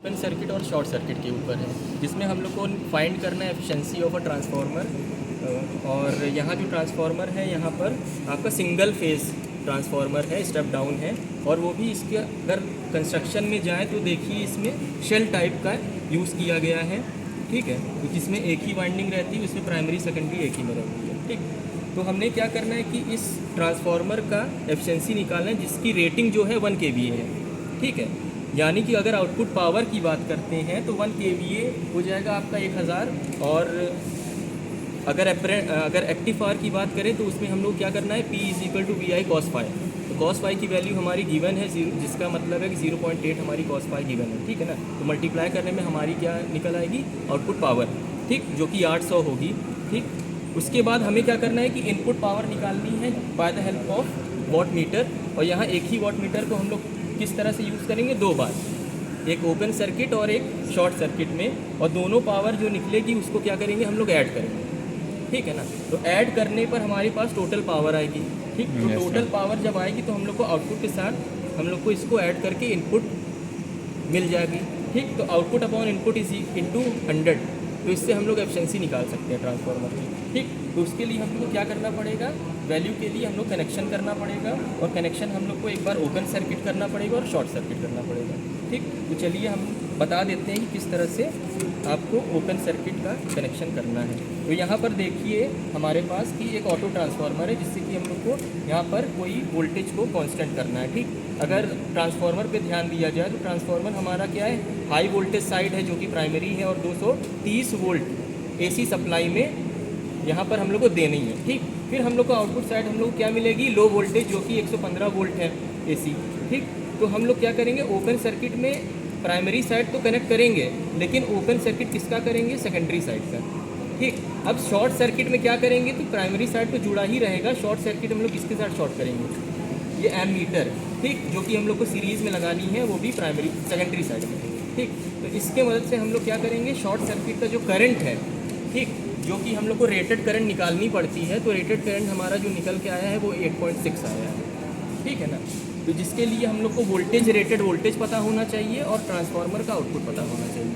Open circuit और short circuit के ऊपर है, जिसमें हम लोग को फाइंड करना है एफिशिएंसी ऑफ अ ट्रांसफार्मर। और यहाँ जो ट्रांसफार्मर है यहाँ पर आपका सिंगल फेज ट्रांसफार्मर है, स्टेप डाउन है। और वो भी इसके अगर कंस्ट्रक्शन में जाए तो देखिए इसमें शेल टाइप का यूज़ किया गया है, ठीक है, क्योंकि इसमें एक ही वाइंडिंग रहती है, उसमें प्राइमरी सेकेंडरी एक ही में रहती है, ठीक। तो हमने क्या करना है कि इस ट्रांसफार्मर का एफिशिएंसी निकालना है जिसकी रेटिंग जो है 1 kVA है, ठीक है। यानी कि अगर आउटपुट पावर की बात करते हैं तो 1 kVA हो जाएगा आपका 1000। और अगर एक्टिव पावर की बात करें तो उसमें हम लोग क्या करना है, P = VI cos phi। तो cos phi की वैल्यू हमारी गिवन है 0, जिसका मतलब है कि 0.8 हमारी cos phi गिवन है, ठीक है ना। तो मल्टीप्लाई करने में हमारी क्या निकल आएगी, आउटपुट पावर, ठीक, जो कि 800 होगी, ठीक। उसके बाद हमें क्या करना है कि इनपुट पावर निकालनी है by the help of watt meter. और यहाँ एक ही वॉट मीटर को हम लोग किस तरह से यूज़ करेंगे, 2 बार, एक ओपन सर्किट और एक शॉर्ट सर्किट में। और दोनों पावर जो निकलेगी उसको क्या करेंगे, हम लोग ऐड करेंगे, ठीक है ना। तो ऐड करने पर हमारे पास टोटल पावर आएगी, ठीक। तो टोटल पावर जब आएगी तो हम लोग को आउटपुट के साथ हम लोग को इसको ऐड करके इनपुट मिल जाएगी, ठीक। तो output upon input is into 100। तो इससे हम लोग एफिशिएंसी निकाल सकते हैं ट्रांसफार्मर की, ठीक। तो उसके लिए हम लोग को क्या करना पड़ेगा, वैल्यू के लिए हम लोग कनेक्शन करना पड़ेगा। और कनेक्शन हम लोग को एक बार ओपन सर्किट करना पड़ेगा और शॉर्ट सर्किट करना पड़ेगा, ठीक। तो चलिए हम बता देते हैं कि किस तरह से आपको ओपन सर्किट का कनेक्शन करना है। तो यहाँ पर देखिए हमारे पास कि एक ऑटो ट्रांसफार्मर है, जिससे कि हम लोग को यहाँ पर कोई वोल्टेज को कांस्टेंट करना है, ठीक। अगर ट्रांसफार्मर पे ध्यान दिया जाए तो ट्रांसफार्मर हमारा क्या है, हाई वोल्टेज साइड है जो कि प्राइमरी है, और 230 वोल्ट AC सप्लाई में यहाँ पर हम लोग को देनी है, ठीक। फिर हम लोग को आउटपुट साइड हम लोग को क्या मिलेगी, लो वोल्टेज जो कि 115 वोल्ट है AC, ठीक। तो हम लोग क्या करेंगे, ओपन सर्किट में प्राइमरी साइड तो कनेक्ट करेंगे, लेकिन ओपन सर्किट किसका करेंगे, सेकेंडरी साइड का, ठीक। अब शॉर्ट सर्किट में क्या करेंगे, तो प्राइमरी साइड तो जुड़ा ही रहेगा, शॉर्ट सर्किट हम लोग किसके साथ शॉर्ट करेंगे, ये एमीटर, ठीक, जो कि हम लोग को सीरीज़ में लगानी है, वो भी प्राइमरी सेकेंडरी साइड में, ठीक। तो इसके मदद से हम लोग क्या करेंगे, शॉर्ट सर्किट का जो करंट है, ठीक, जो कि हम लोग को रेटेड करंट निकालनी पड़ती है, तो रेटेड करंट हमारा जो निकल के आया है वो 8.6 आया है, ठीक है ना। तो जिसके लिए हम लोग को वोल्टेज, रेटेड वोल्टेज पता होना चाहिए और ट्रांसफार्मर का आउटपुट पता होना चाहिए,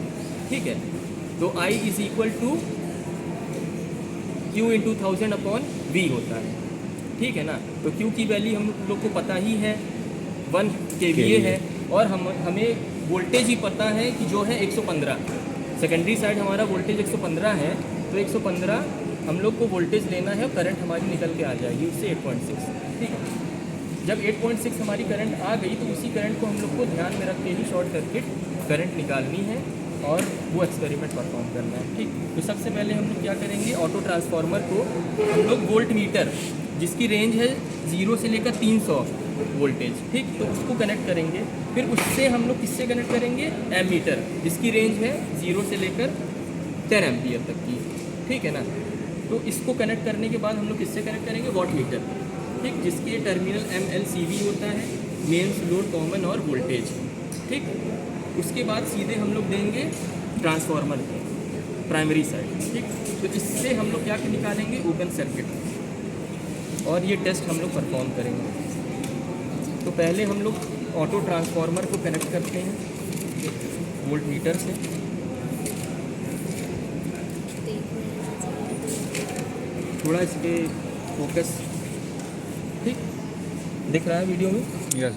ठीक है। तो I = Q × 1000/V होता है, ठीक है ना। तो Q की वैल्यू हम लोग को पता ही है, 1 kVA है। और हमें वोल्टेज ही पता है कि जो है 115, सेकेंडरी साइड हमारा वोल्टेज 115 है, तो 115 हम लोग को वोल्टेज लेना है और करंट हमारी निकल के आ जाएगी उससे 8.6, ठीक है। जब 8.6 हमारी करंट आ गई तो उसी करंट को हम लोग को ध्यान में रख के ही शॉर्ट सर्किट करंट निकालनी है और वो एक्सपेरिमेंट परफॉर्म करना है, ठीक। तो सबसे पहले हम लोग क्या करेंगे, ऑटो ट्रांसफार्मर को हम लोग वोल्ट मीटर जिसकी रेंज है 0 से लेकर 300 वोल्टेज, ठीक, तो उसको कनेक्ट करेंगे। फिर उससे हम लोग किससे कनेक्ट करेंगे, एमीटर जिसकी रेंज है 0 से लेकर 10 एम्पियर तक की, ठीक है ना। तो इसको कनेक्ट करने के बाद हम लोग किससे कनेक्ट करेंगे, वॉट मीटर, ठीक, जिसके टर्मिनल MLCV होता है, मेन्स, लोड, कॉमन और वोल्टेज, ठीक। उसके बाद सीधे हम लोग देंगे ट्रांसफार्मर पे प्राइमरी साइड, ठीक। तो इससे हम लोग क्या निकालेंगे, ओपन सर्किट, और ये टेस्ट हम लोग परफॉर्म करेंगे। तो पहले हम लोग ऑटो ट्रांसफार्मर को कनेक्ट करते हैं वोल्ट मीटर से। थोड़ा इस पर फोकस, ठीक, दिख रहा है वीडियो में, यस।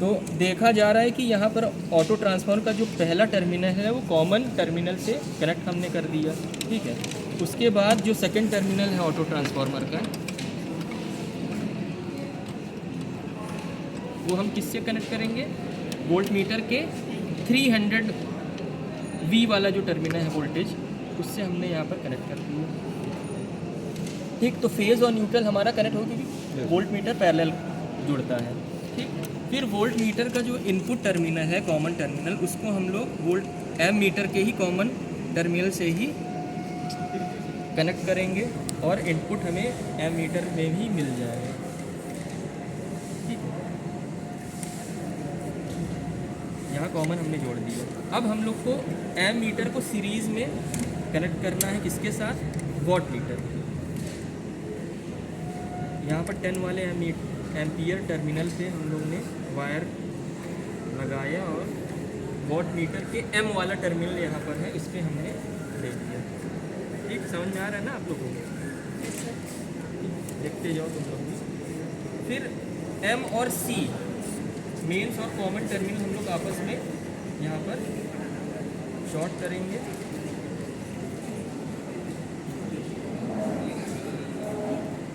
तो देखा जा रहा है कि यहाँ पर ऑटो ट्रांसफार्मर का जो पहला टर्मिनल है वो कॉमन टर्मिनल से कनेक्ट हमने कर दिया, ठीक है। उसके बाद जो सेकंड टर्मिनल है ऑटो ट्रांसफार्मर का, वो हम किससे कनेक्ट करेंगे, वोल्ट मीटर के 300V वाला जो टर्मिनल है वोल्टेज, उससे हमने यहाँ पर कनेक्ट कर दिया, ठीक। तो फेज़ और न्यूट्रल हमारा कनेक्ट हो क्योंकि वोल्ट मीटर पैरेलल जुड़ता है, ठीक। फिर वोल्ट मीटर का जो इनपुट टर्मिनल है, कॉमन टर्मिनल, उसको हम लोग वोल्ट एम मीटर के ही कॉमन टर्मिनल से ही कनेक्ट करेंगे और इनपुट हमें एम मीटर में भी मिल जाएगा, ठीक। यहाँ कॉमन हमने जोड़ दिया। अब हम लोग को एम मीटर को सीरीज़ में कनेक्ट करना है, किसके साथ, वॉट मीटर। यहाँ पर 10 वाले एम्पियर टर्मिनल पे हम लोग ने वायर लगाया और वॉट मीटर के M वाला टर्मिनल यहाँ पर है, इस पर हमने दे दिया। ठीक, समझ में आ रहा है ना आप लोगों को? देखते जाओ तुम लोग भी। फिर M और C मेंस और कॉमन टर्मिनल हम लोग आपस में यहाँ पर शॉर्ट करेंगे।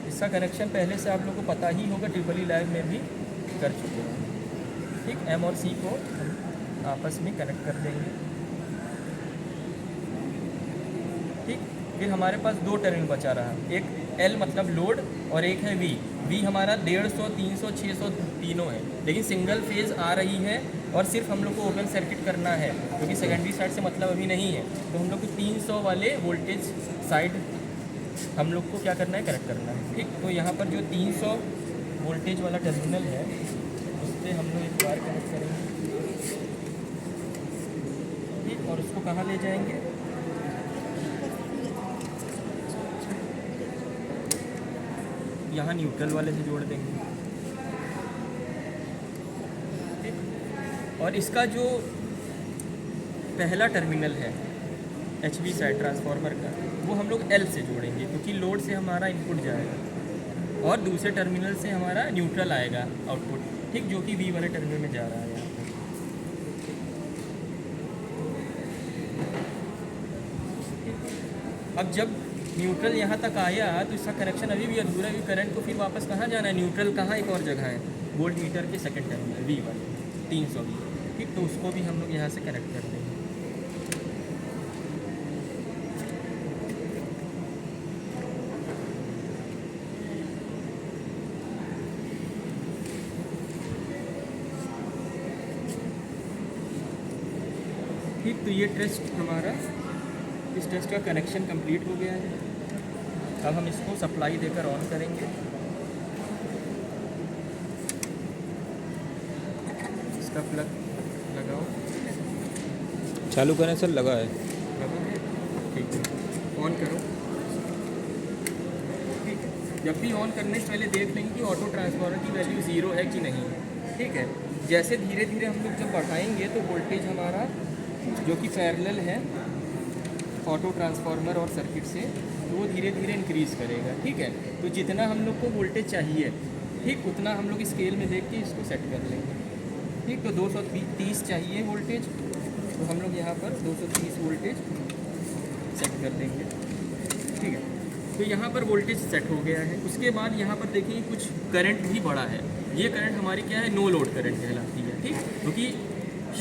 इसका कनेक्शन पहले से आप लोगों को पता ही होगा, ट्रिपल लाइव में भी कर चुके हैं। ठीक, M और C को हम आपस में कनेक्ट कर देंगे। ठीक, फिर हमारे पास दो टर्मिनल बचा रहा, एक L मतलब लोड और एक है V हमारा 150, 300, 600 तीनों है, लेकिन सिंगल फेज आ रही है और सिर्फ हम लोग को ओपन सर्किट करना है क्योंकि सेकेंडरी साइड से मतलब अभी नहीं है। तो हम लोग को 300 वाले वोल्टेज साइड हम लोग को क्या करना है, कनेक्ट करना है। ठीक, तो यहाँ पर जो 300 वोल्टेज वाला टर्मिनल है उस पर हम लोग एक बार कनेक्ट करेंगे। ठीक, और उसको कहाँ ले जाएंगे, यहाँ न्यूट्रल वाले से जोड़ देंगे। ठीक, और इसका जो पहला टर्मिनल है HV साइड ट्रांसफार्मर का, वो हम लोग L से जोड़ेंगे क्योंकि लोड से हमारा इनपुट जाएगा और दूसरे टर्मिनल से हमारा न्यूट्रल आएगा आउटपुट। ठीक, जो कि V वाले टर्मिनल में जा रहा है यहाँ पर। अब जब न्यूट्रल यहाँ तक आया तो इसका कनेक्शन अभी भी अधूरा है। करंट को फिर वापस कहाँ जाना है, न्यूट्रल कहाँ एक और जगह है, वोल्ट मीटर के सेकंड टर्मिनल V वाले 300 V। ठीक, तो उसको भी हम लोग यहाँ से कनेक्ट कर देंगे। ठीक, तो ये टेस्ट हमारा, इस टेस्ट का कनेक्शन कंप्लीट हो गया है। अब हम इसको सप्लाई देकर ऑन करेंगे। इसका प्लग लगाओ, चालू करें सर, लगा है। लगा है, ठीक है, ऑन करो। ठीक है, जब भी ऑन करने से पहले देख लेंगे कि ऑटो ट्रांसफार्मर की वैल्यू 0 है कि नहीं है। ठीक है, जैसे धीरे धीरे हम लोग जब बढ़ाएंगे तो वोल्टेज हमारा जो कि पैरेलल है ऑटो ट्रांसफार्मर और सर्किट से, तो वो धीरे धीरे इंक्रीज़ करेगा। ठीक है, तो जितना हम लोग को वोल्टेज चाहिए, ठीक, उतना हम लोग स्केल में देख के इसको सेट कर लेंगे। ठीक, तो 230 चाहिए वोल्टेज, तो हम लोग यहाँ पर 230 वोल्टेज सेट कर देंगे। ठीक है, तो यहाँ पर वोल्टेज सेट हो गया है। उसके बाद यहाँ पर देखिए कुछ करंट भी बढ़ा है। ये करंट हमारी क्या है, नो लोड करंट कहलाती है। ठीक, क्योंकि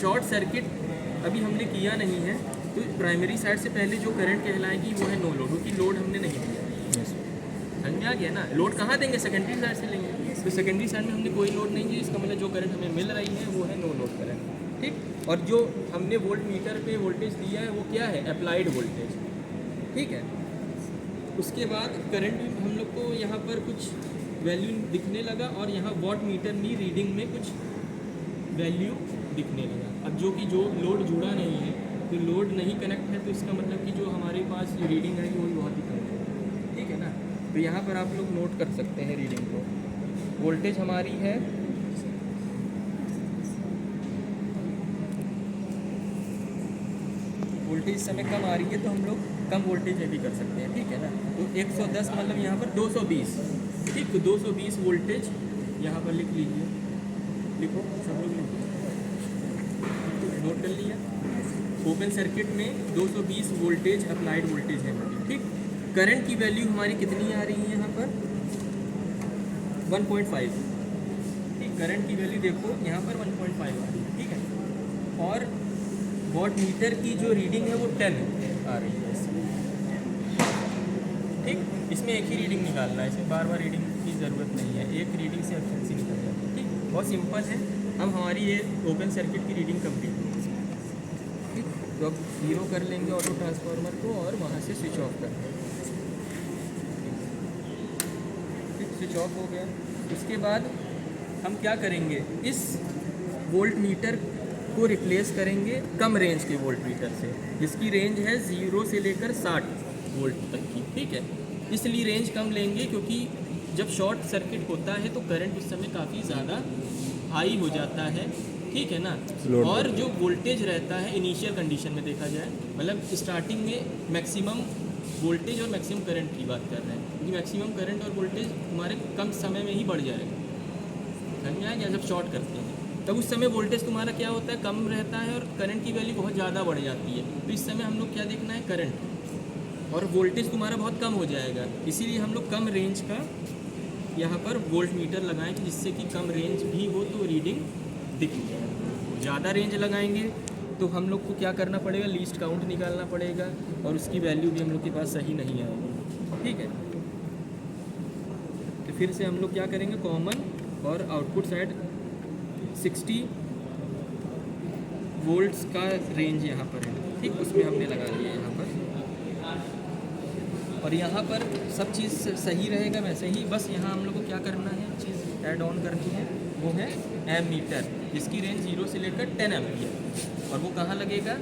शॉर्ट सर्किट अभी हमने किया नहीं है, तो प्राइमरी साइड से पहले जो करंट कहलाएगी वो है नो लोड, क्योंकि लोड हमने नहीं दिया। समझ में आ गया ना, लोड कहाँ देंगे, सेकेंडरी साइड से लेंगे। तो सेकेंडरी साइड में हमने कोई लोड नहीं दी, इसका मतलब जो करंट हमें मिल रही है वो है नो लोड करंट। ठीक, और जो हमने वोल्ट मीटर पे वोल्टेज दिया है वो क्या है, अप्लाइड वोल्टेज। ठीक है, उसके बाद करंट भी हम लोग को यहाँ पर कुछ वैल्यू दिखने लगा और यहाँ वॉट मीटर में रीडिंग में कुछ वैल्यू दिखने लगा। अब जो कि जो लोड जुड़ा नहीं है, तो लोड नहीं कनेक्ट है, तो इसका मतलब कि जो हमारे पास जो रीडिंग है वो बहुत ही कम है। ठीक है ना, तो यहाँ पर आप लोग नोट कर सकते हैं रीडिंग को। वोल्टेज हमारी है वोल्टेज इस समय कम आ रही है, तो हम लोग कम वोल्टेज में भी कर सकते हैं। ठीक है ना, तो 110 मतलब यहाँ पर 220। ठीक, तो 220 वोल्टेज यहाँ पर लिख लीजिए, लिखो सब लोग लिखो, नोट कर लिया। ओपन सर्किट में 220 वोल्टेज अप्लाइड वोल्टेज है हमारी। ठीक, करंट की वैल्यू हमारी कितनी आ रही है यहाँ पर, 1.5। ठीक, करंट की वैल्यू देखो यहाँ पर 1.5 आ रही है। ठीक है, और वॉट मीटर की जो रीडिंग है वो 10 आ रही है इसमें। ठीक, इसमें एक ही रीडिंग निकालना है, इसमें बार बार रीडिंग की ज़रूरत नहीं है, एक रीडिंग से एफिशिएंसी निकल जाती है। ठीक, बहुत सिंपल है। अब हमारी ये ओपन सर्किट की रीडिंग कंप्लीट होगी। ठीक, तो अब 0 कर लेंगे ऑटो ट्रांसफार्मर को और वहाँ से स्विच ऑफ कर देंगे। ठीक, स्विच ऑफ हो गया। उसके बाद हम क्या करेंगे, इस वोल्ट मीटर को रिप्लेस करेंगे कम रेंज के वोल्ट मीटर से, जिसकी रेंज है 0 से लेकर 60 वोल्ट तक की। ठीक है, इसलिए रेंज कम लेंगे क्योंकि जब शॉर्ट सर्किट होता है तो करंट उस समय काफ़ी ज़्यादा हाई हो जाता है। ठीक है ना। Load और बढ़ जो वोल्टेज रहता है इनिशियल कंडीशन में देखा जाए, मतलब स्टार्टिंग में मैक्सिमम वोल्टेज और मैक्सिमम करंट की बात कर रहे हैं, क्योंकि मैक्सिमम करंट और वोल्टेज तुम्हारे कम समय में ही बढ़ जाएगा। समझ में आएगा? जब शॉर्ट करते हैं तब उस समय वोल्टेज तुम्हारा क्या होता है, कम रहता है, और करंट की वैल्यू बहुत ज़्यादा बढ़ जाती है। तो इस समय हम लोग क्या देखना है, करंट, और वोल्टेज तुम्हारा बहुत कम हो जाएगा। इसीलिए हम लोग कम रेंज का यहाँ पर वोल्ट मीटर लगाएंगे, जिससे कि कम रेंज भी हो तो रीडिंग दिख जाए। ज़्यादा रेंज लगाएंगे तो हम लोग को क्या करना पड़ेगा, लीस्ट काउंट निकालना पड़ेगा, और उसकी वैल्यू भी हम लोग के पास सही नहीं आएगी। ठीक है, तो फिर से हम लोग क्या करेंगे, कॉमन और आउटपुट साइड 60 वोल्ट्स का रेंज यहाँ पर है। ठीक, उसमें हमने लगा लिया यहाँ पर, और यहाँ पर सब चीज़ सही रहेगा वैसे ही। बस यहाँ हम लोग को क्या करना है, चीज़ ऐड ऑन करनी है, वो है एम मीटर, जिसकी रेंज 0 से लेकर 10 एम्पियर, और वो कहाँ लगेगा,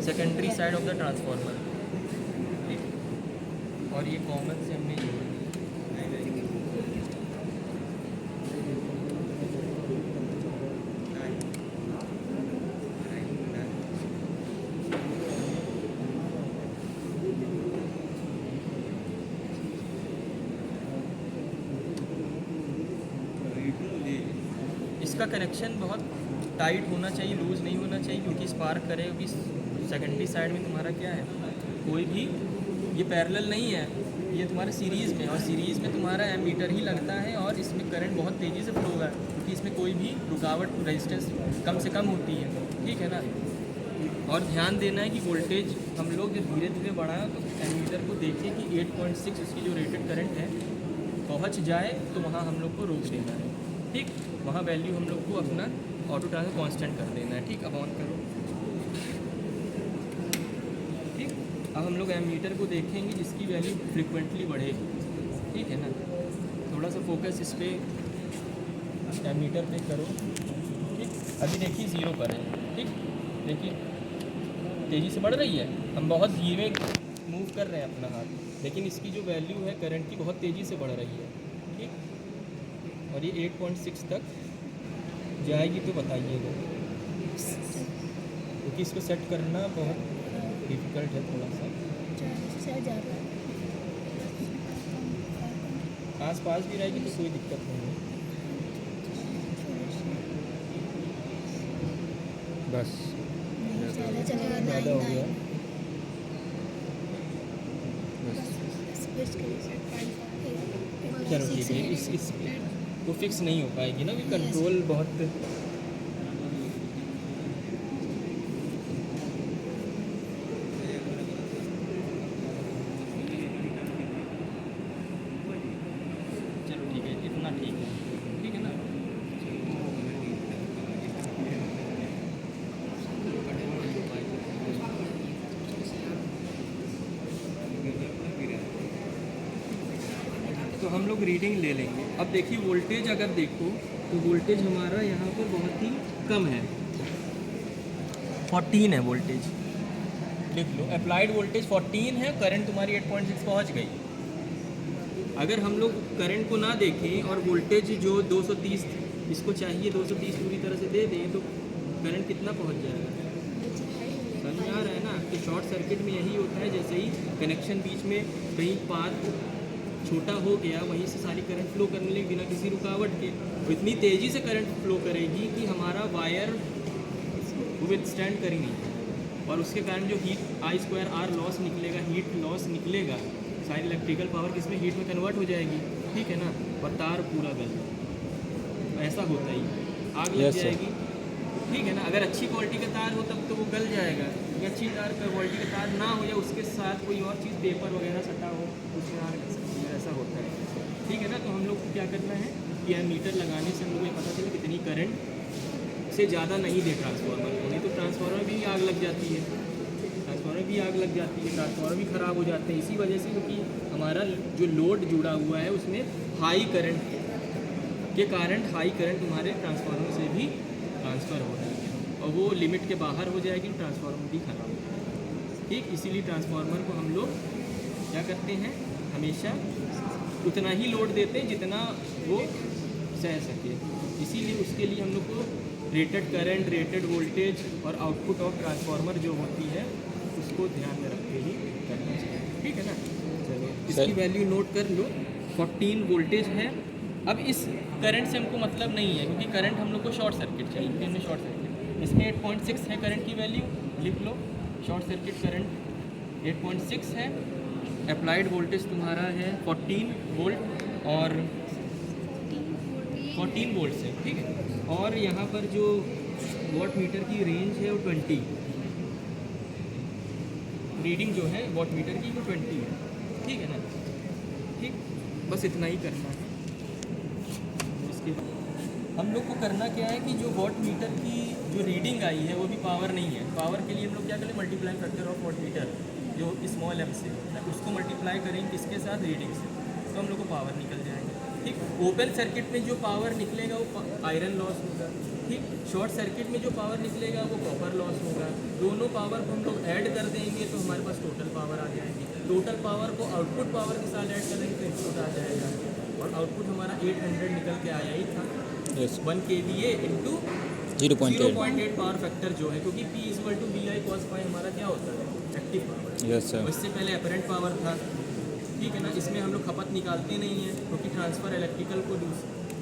secondary side of the transformer. ठीक, और ये कॉमन से हमने जोड़ दिया। इसका कनेक्शन बहुत टाइट होना चाहिए, लूज़ नहीं होना चाहिए, क्योंकि स्पार्क करे। क्योंकि सेकेंडरी साइड में तुम्हारा क्या है, कोई भी ये पैरेलल नहीं है, ये तुम्हारे सीरीज़ में, और सीरीज़ में तुम्हारा एमीटर ही लगता है, और इसमें करंट बहुत तेज़ी से फ्लो होगा, क्योंकि इसमें कोई भी रुकावट, रेजिस्टेंस कम से कम होती है। ठीक है ना। और ध्यान देना है कि वोल्टेज हम लोग जब धीरे धीरे बढ़ाएं तो एमीटर को देखिए कि 8.6 उसकी जो रेटेड करंट है पहुँच जाए, तो वहाँ हम लोग को रोक देना है। ठीक, वहाँ वैल्यू हम लोग को अपना ऑटो ट्रांसफर कांस्टेंट कर देना है। ठीक, अब ऑन करो। ठीक, अब हम लोग एमीटर को देखेंगे जिसकी वैल्यू फ्रिक्वेंटली बढ़ेगी। ठीक है ना, थोड़ा सा फोकस इस पर एमीटर पे करो। ठीक, अभी देखिए 0 पर है। ठीक, देखिए तेज़ी से बढ़ रही है, हम बहुत धीरे मूव कर रहे हैं अपना हाथ, लेकिन इसकी जो वैल्यू है करंट की बहुत तेज़ी से बढ़ रही है। ठीक, और ये 8.6 तक जाएगी तो बताइएगा, क्योंकि इसको सेट करना बहुत डिफ़िकल्ट है थोड़ा सा। आस पास भी रहेगी तो कोई दिक्कत नहीं है। बस ज़्यादा हो गया। चलो ठीक है, इस वो फिक्स नहीं हो पाएगी ना, कि कंट्रोल बहुत। चलो ठीक है, इतना ठीक है। ठीक है ना, तो हम लोग रीडिंग ले लेंगे। अब देखिए वोल्टेज अगर देखो तो वोल्टेज हमारा यहाँ पर बहुत ही कम है, 14 है वोल्टेज। लिख लो, अप्लाइड वोल्टेज 14 है, करंट तुम्हारी 8.6 पहुँच गई। अगर हम लोग करंट को ना देखें और वोल्टेज जो 230 इसको चाहिए, 230 पूरी तरह से दे दें, तो करंट कितना पहुँच जाएगा, समझ में आ रहा है ना। तो शॉर्ट सर्किट में यही होता है, जैसे ही कनेक्शन बीच में कहीं पाथ छोटा हो गया, वहीं से सारी करंट फ्लो करने लगी बिना किसी रुकावट के, तो इतनी तेज़ी से करंट फ्लो करेगी कि हमारा वायर विथस्टैंड कर ही नहीं, और उसके कारण जो हीट I2R लॉस निकलेगा, हीट लॉस निकलेगा, सारी इलेक्ट्रिकल पावर किसमें, हीट में कन्वर्ट हो जाएगी। ठीक है ना, और तार पूरा गल जाएगा, ऐसा होता ही, आग लग जाएगी। ठीक है ना, अगर अच्छी क्वालिटी का तार हो तब तो वो गल जाएगा, या अच्छी क्वालिटी का तार ना हो, या उसके साथ कोई और चीज़ पेपर वगैरह सटा हो, उसमें आग लग सकती है, ऐसा होता है। ठीक है ना, तो हम लोग को क्या करना है कि एमीटर लगाने से हम लोग को पता चले कितनी करंट से ज़्यादा नहीं दे ट्रांसफार्मर को, नहीं तो ट्रांसफार्मर भी आग लग जाती है, ट्रांसफार्मर भी आग लग जाती है, ट्रांसफार्मर भी ख़राब हो जाते हैं इसी वजह से, क्योंकि हमारा जो लोड जुड़ा हुआ है उसमें हाई करंट के कारण हाई करंट हमारे ट्रांसफार्मर से भी ट्रांसफ़र हो रही है, और वो लिमिट के बाहर हो जाएगी, ट्रांसफार्मर भी ख़राब हो जाएगा। ठीक, इसीलिए ट्रांसफार्मर को हम लोग क्या करते हैं, हमेशा उतना ही लोड देते हैं जितना वो सह सके। इसीलिए उसके लिए हम लोग को रेटेड करंट, रेटेड वोल्टेज और आउटपुट ऑफ ट्रांसफार्मर जो होती है उसको ध्यान में रख के ही करना चाहिए, ठीक है ना। चलो इसकी वैल्यू नोट कर लो, 14 वोल्टेज है। अब इस करंट से हमको मतलब नहीं है क्योंकि करंट हम लोग को शॉर्ट सर्किट चाहिए, इनमें शॉर्ट सर्किट, इसमें 8.6 है करंट की वैल्यू, लिख लो शॉर्ट सर्किट करंट 8.6 है। अप्लाइड वोल्टेज तुम्हारा है 14 वोल्ट और 14 वोल्ट से, ठीक है। और यहाँ पर जो वॉट मीटर की रेंज है वो 20, रीडिंग जो है वॉट मीटर की वो 20 है, ठीक है ना। ठीक, बस इतना ही करना है। इसके बाद हम लोग को करना क्या है कि जो वॉट मीटर की जो रीडिंग आई है वो भी पावर नहीं है। पावर के लिए हम लोग क्या करें, multiply factor of watt meter जो स्मॉल एम से होता है उसको मल्टीप्लाई करेंगे किसके साथ, रीडिंग से, तो हम लोग को पावर निकल जाएगा, ठीक। ओपन सर्किट में जो पावर निकलेगा वो आयरन लॉस होगा, ठीक। शॉर्ट सर्किट में जो पावर निकलेगा वो कॉपर लॉस होगा। दोनों पावर को हम लोग ऐड कर देंगे तो हमारे पास टोटल पावर आ जाएगी। टोटल पावर को आउटपुट पावर के साथ ऐड करेंगे तो इनपुट आ जाएगा, और आउटपुट हमारा 800 निकल के आया ही था। 1 kVA इंटू 0.8 पावर फैक्टर जो है, क्योंकि P = VI cos phi हमारा क्या होता है, एक्टिव पावर। Yes sir. इससे पहले अपरेंट पावर था, ठीक है ना। इसमें हम लोग खपत निकालते नहीं हैं क्योंकि ट्रांसफ़र इलेक्ट्रिकल को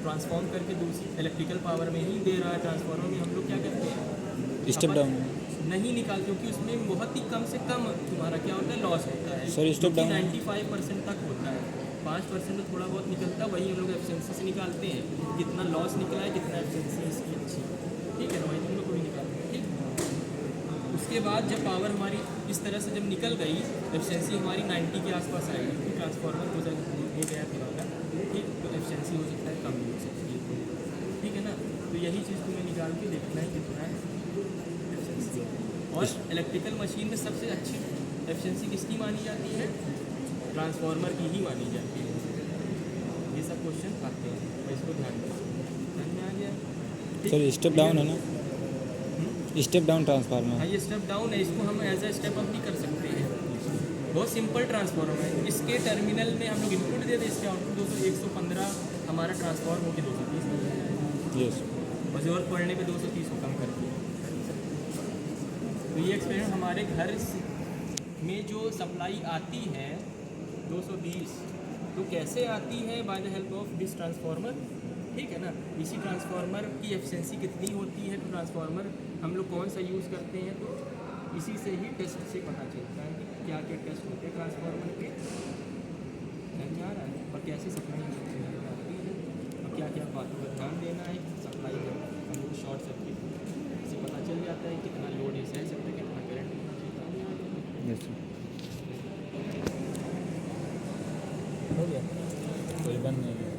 ट्रांसफॉर्म करके दूसरी इलेक्ट्रिकल पावर में ही दे रहा है। ट्रांसफार्मर में हम लोग क्या करते हैं, स्टेप डाउन नहीं निकालते क्योंकि उसमें बहुत ही कम से कम तुम्हारा क्या होता है, लॉस होता है। सर स्टेप डाउन 95% तक होता है, 5% में थोड़ा बहुत निकलता है, वही हम लोग एफिशिएंसी से निकालते हैं कितना लॉस निकला है, कितना एफिशिएंसी इसकी अच्छी है, ठीक है ना। वही हम लोग को भी निकालते हैं, ठीक। उसके बाद जब पावर हमारी इस तरह से जब निकल गई, एफिशिएंसी हमारी 90 के आसपास आएगी क्योंकि ट्रांसफार्मर हो गया पुराना, ठीक। तो एफिशिएंसी हो सकता है कम भी हो सकती है, ठीक है ना। तो यही चीज़ तुम्हें निकाल के देखना है कितना है एफिशिएंसी। और इलेक्ट्रिकल मशीन में सबसे अच्छी एफिशिएंसी किसकी मानी जाती है, ट्रांसफार्मर की ही मानी जाती है। ये सब क्वेश्चन आते हैं तो इसको ध्यान में आ गया, ठीक? सर स्टेप डाउन है ना, स्टेप डाउन ट्रांसफार्मर। हाँ ये स्टेप डाउन है, इसको हम एज ए स्टेप अप भी कर सकते हैं। बहुत सिंपल ट्रांसफार्मर है। इसके टर्मिनल में हम लोग इनपुट दे दें, इसके आउटपुट 115 हमारा ट्रांसफार्म होकर 230 हो जाएगा। यस। और ज़रूरत पड़ने पे 230 को कम कर दिया। तो ये एक्सपेरिमेंट हमारे घर में जो सप्लाई आती है 220, तो कैसे आती है, by the help of this transformer, ठीक है ना। इसी ट्रांसफार्मर की एफिशिएंसी कितनी होती है, तो ट्रांसफार्मर हम लोग कौन सा यूज़ करते हैं, तो इसी से ही टेस्ट से पता चलता है कि क्या क्या टेस्ट होते हैं ट्रांसफार्मर के, समझ आ रहा है, और कैसे सप्लाई आती है और क्या क्या बातों पर ध्यान देना है। सप्लाई का हम लोग शॉर्ट सर्किट से पता चल जाता है कितना लोड है, सह सकते कितना करंट होना चाहिए। यस हो गया, कोई बंद नहीं है।